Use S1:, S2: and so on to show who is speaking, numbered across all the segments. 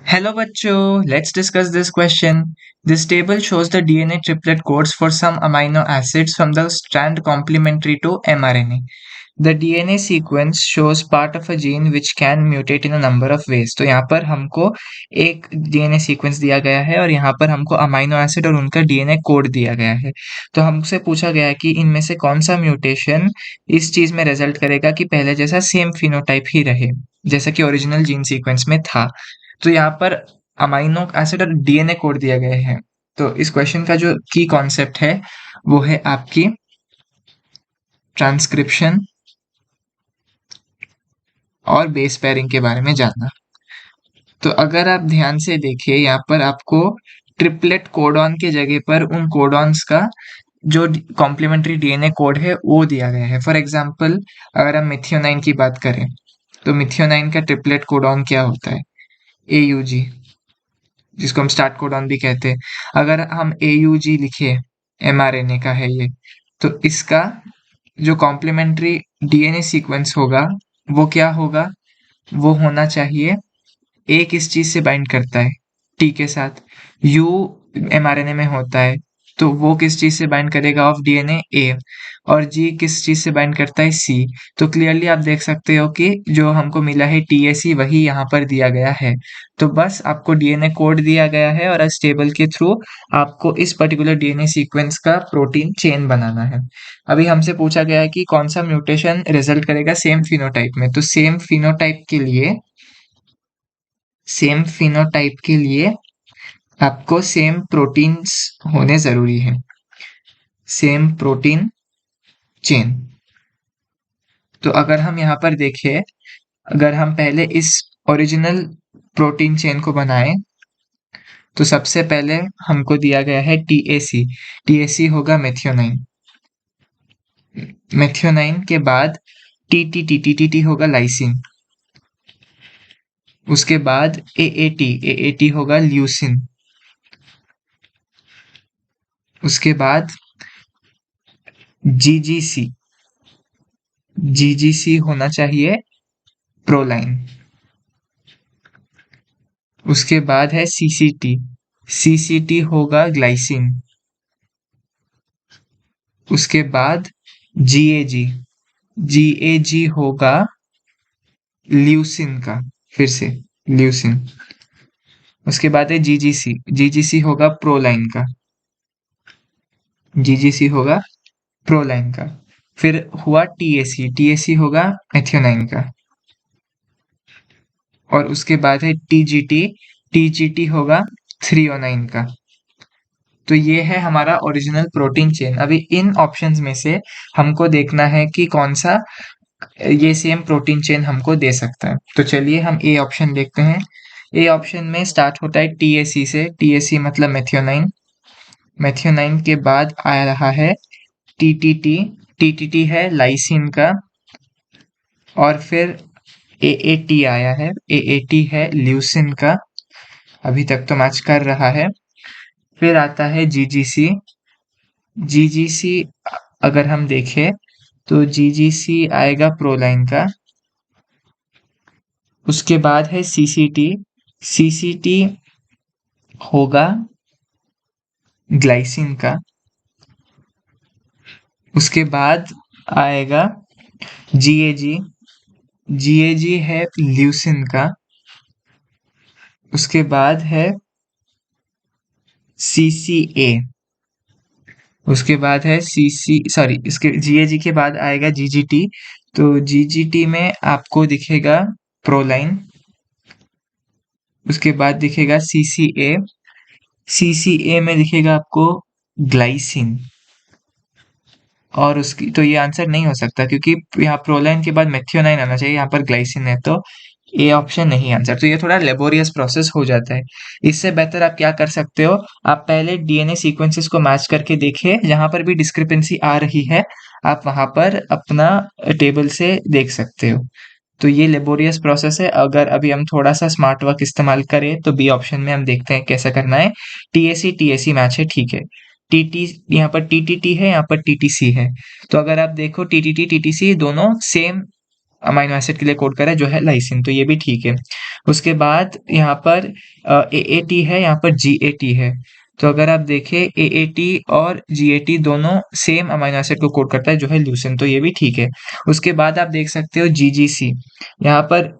S1: Hello bachcho, let's discuss this question. This table shows the DNA triplet codes for some amino acids from the strand complementary to mRNA. The DNA sequence shows part of a gene which can mutate in a number of ways. तो यहाँ पर हमको एक DNA sequence दिया गया है और यहाँ पर हमको अमाइनो एसिड और उनका DNA कोड दिया गया है। तो हमसे पूछा गया है कि इनमें से कौन सा म्यूटेशन इस चीज में रिजल्ट करेगा कि पहले जैसा सेम फिनोटाइप ही रहे, जैसा कि ओरिजिनल जीन सीक्वेंस में था। तो यहाँ पर अमाइनो एसिड और डीएनए कोड दिया गया है। तो इस क्वेश्चन का जो की कॉन्सेप्ट है वो है आपकी ट्रांसक्रिप्शन और बेस पेयरिंग के बारे में जानना। तो अगर आप ध्यान से देखिए यहाँ पर आपको ट्रिपलेट कोडॉन के जगह पर उन कोडॉन्स का जो कॉम्प्लीमेंट्री डीएनए कोड है वो दिया गया है। फॉर एग्जाम्पल अगर हम मिथियोनाइन की बात करें तो मिथियोनाइन का ट्रिपलेट कोडॉन क्या होता है? AUG, जिसको हम स्टार्ट कोडॉन भी कहते हैं। अगर हम AUG लिखे, mRNA का है ये, तो इसका जो कॉम्प्लीमेंट्री डीएनए सीक्वेंस होगा वो क्या होगा? वो होना चाहिए ए किस चीज से बाइंड करता है? टी के साथ। यू mRNA में होता है तो वो किस चीज से बाइंड करेगा ऑफ डीएनए? ए। और जी किस चीज से बाइंड करता है? सी। तो क्लियरली आप देख सकते हो कि जो हमको मिला है TAC वही यहाँ पर दिया गया है। तो बस आपको डीएनए कोड दिया गया है और इस टेबल के थ्रू आपको इस पर्टिकुलर डीएनए सीक्वेंस का प्रोटीन चेन बनाना है। अभी हमसे पूछा गया है कि कौन सा म्यूटेशन रिजल्ट करेगा सेम फिनोटाइप में। तो सेम फिनोटाइप के लिए आपको सेम प्रोटीन्स होने जरूरी है, सेम प्रोटीन चेन। तो अगर हम यहाँ पर देखें, अगर हम पहले इस ओरिजिनल प्रोटीन चेन को बनाएं तो सबसे पहले हमको दिया गया है TAC। TAC होगा मेथियोनाइन। मेथियोनाइन के बाद TTT होगा लाइसिन। उसके बाद AAT होगा ल्यूसिन। उसके बाद GGC होना चाहिए प्रोलाइन। उसके बाद है CCT होगा ग्लाइसिन। उसके बाद GAG होगा ल्यूसिन का, फिर से ल्यूसिन। उसके बाद है GGC होगा प्रोलाइन का। GGC होगा प्रोलाइन का। फिर हुआ TAC होगा मेथियोनाइन का। और उसके बाद है TGT होगा थ्रियोनाइन का। तो ये है हमारा ओरिजिनल प्रोटीन चेन। अभी इन ऑप्शंस में से हमको देखना है कि कौन सा ये सेम प्रोटीन चेन हमको दे सकता है। तो चलिए हम ए ऑप्शन देखते हैं। ए ऑप्शन में स्टार्ट होता है TAC से। TAC मतलब मेथियोनाइन। मेथियोनाइन के बाद आ रहा है TTT है लाइसिन का। और फिर AAT आया है, AAT है ल्यूसिन का। अभी तक तो मैच कर रहा है। फिर आता है GGC। अगर हम देखें तो GGC आएगा प्रोलाइन का। उसके बाद है CCT होगा ग्लाइसिन का। उसके बाद आएगा GAG है ल्यूसिन का। उसके बाद है CCA। उसके बाद है इसके GAG के बाद आएगा GGT। तो GGT में आपको दिखेगा प्रोलाइन। उसके बाद दिखेगा CCA में दिखेगा आपको ग्लाइसिन। और उसकी तो ये आंसर नहीं हो सकता क्योंकि यहाँ प्रोलाइन के बाद मेथियोनाइन आना चाहिए, यहाँ पर ग्लाइसिन है, तो ए ऑप्शन नहीं आंसर। तो ये थोड़ा लेबोरियस प्रोसेस हो जाता है। इससे बेहतर आप क्या कर सकते हो, आप पहले डीएनए सीक्वेंसेस को मैच करके देखिए, जहां पर भी डिस्क्रिपेंसी आ रही है आप वहां पर अपना टेबल से देख सकते हो। तो ये लेबोरियस प्रोसेस है। अगर अभी हम थोड़ा सा स्मार्ट वर्क इस्तेमाल करें तो बी ऑप्शन में हम देखते हैं कैसा करना है। TAC मैच है, ठीक है। TT यहाँ पर TTT है, यहाँ पर TTC है। तो अगर आप देखो TTT TTC दोनों सेम अमाइनो एसिड के लिए कोड कर रहा है जो है लाइसिन, तो ये भी ठीक है। उसके बाद यहाँ पर AAT है, यहाँ पर GAT है। तो अगर आप देखें AAT और GAT दोनों सेम अमाइनो एसिड को कोड करता है जो है ल्यूसिन, तो ये भी ठीक है। उसके बाद आप देख सकते हो GGC, यहाँ पर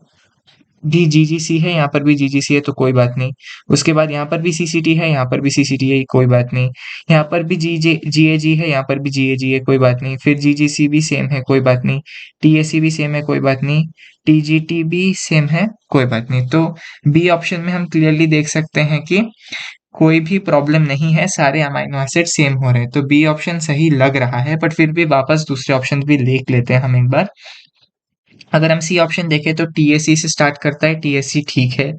S1: भी GGC है, यहाँ पर भी GGC है, तो कोई बात नहीं। उसके बाद यहाँ पर भी CCT है, यहाँ पर भी CCT है, कोई बात नहीं। यहाँ पर भी GAG है, यहाँ पर भी GAG है, कोई बात नहीं। फिर GGC भी सेम है, कोई बात नहीं। TAC भी सेम है, कोई बात नहीं। TGT भी सेम है, कोई बात नहीं। तो बी ऑप्शन में हम क्लियरली देख सकते हैं कि कोई भी प्रॉब्लम नहीं है, सारे अमाइनो एसिड सेम हो रहे हैं, तो बी ऑप्शन सही लग रहा है। बट फिर भी वापस दूसरे ऑप्शन भी देख लेते हैं हम एक बार। अगर हम सी ऑप्शन देखें तो TAC से स्टार्ट करता है, TAC ठीक है।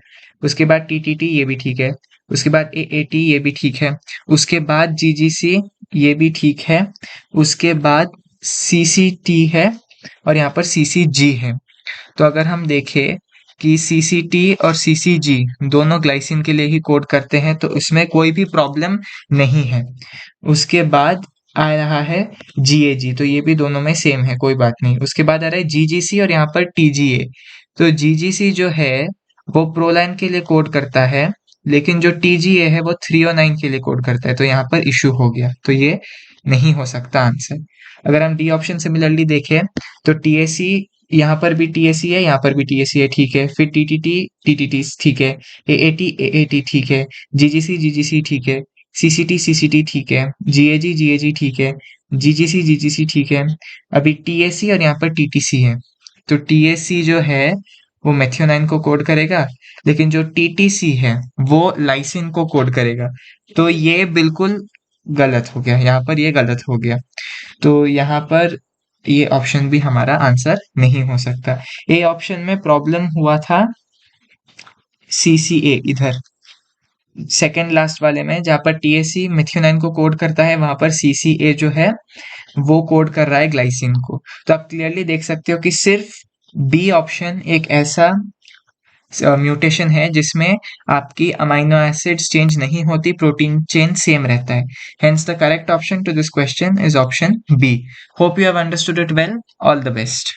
S1: उसके बाद TTT, ये भी ठीक है। उसके बाद AAT, ये भी ठीक है। उसके बाद GGC, ये भी ठीक है। उसके बाद CCT है और यहाँ पर CCG है। तो अगर हम देखें कि CCT और CCG दोनों ग्लाइसिन के लिए ही कोड करते हैं, तो इसमें कोई भी प्रॉब्लम नहीं है। उसके बाद आ रहा है GAG, तो ये भी दोनों में सेम है, कोई बात नहीं। उसके बाद आ रहा है GGC और यहाँ पर TGA। तो GGC जो है वो प्रोलाइन के लिए कोड करता है, लेकिन जो TGA है वो 309 के लिए कोड करता है, तो यहाँ पर इशू हो गया, तो ये नहीं हो सकता आंसर। अगर हम डी ऑप्शन सिमिलरली देखें तो TAC, यहाँ पर भी TAC है, यहाँ पर भी TAC है, ठीक है। फिर TTT ठीक है। AAT ठीक है। GGC ठीक है। CCT ठीक है। GAG ठीक है। GGC ठीक है। अभी TAC और यहाँ पर TTC है। तो TAC जो है वो मेथियोनाइन को कोड करेगा, लेकिन जो TTC है वो लाइसिन को कोड करेगा। तो ये बिल्कुल गलत हो गया, यहाँ पर ये गलत हो गया। तो यहाँ पर ये ऑप्शन भी हमारा आंसर नहीं हो सकता। ए ऑप्शन में प्रॉब्लम हुआ था CCA, इधर सेकंड लास्ट वाले में, जहाँ पर TAC मेथियोनाइन को कोड करता है, वहां पर CCA जो है वो कोड कर रहा है ग्लाइसिन को। तो आप क्लियरली देख सकते हो कि सिर्फ बी ऑप्शन एक ऐसा म्यूटेशन है जिसमें आपकी अमाइनो एसिड्स चेंज नहीं होती, प्रोटीन चेन सेम रहता है। Hence the correct option to this question is option B. Hope you have understood it well. All the best.